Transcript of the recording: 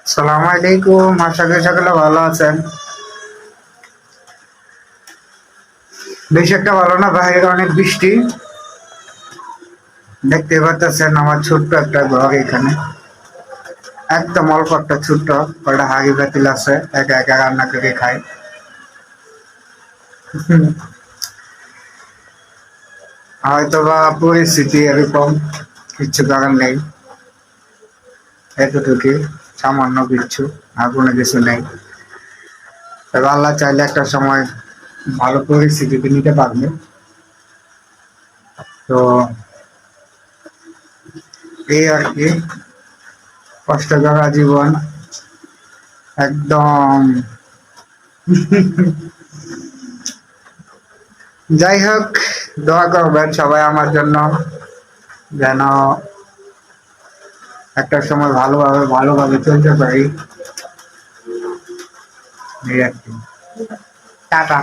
সালাম আলাইকুম, আশা করি সকলে ভালো আছেন। বেশি একটা ভালো না, বাইরে অনেক বৃষ্টি। দেখতে পাচ্ছেন আমার ছোট্ট একটা ঘর এখানে, একদম অল্প একটা ছোট্ট কয়টা হাঁড়ি পাতিল আছে, একা একা রান্না করে খাই। হয়তো বা পরিস্থিতি এরকম, কিচ্ছু করার নেই। এতটুকু সামান্য কিচ্ছু, আর কোনো কিছু নেই। তবে আল্লাহ চাইলে একটা সময় ভালো পরিস্থিতিতে নিতে পারবে। তো এই আর কি, কষ্ট করা জীবন একদম। যাই হোক, দোয়া করবেন সবাই আমার জন্য, যেন একটা সময় ভালোভাবে ভালোভাবে চলতে পারি। এই আর কি। টাটা।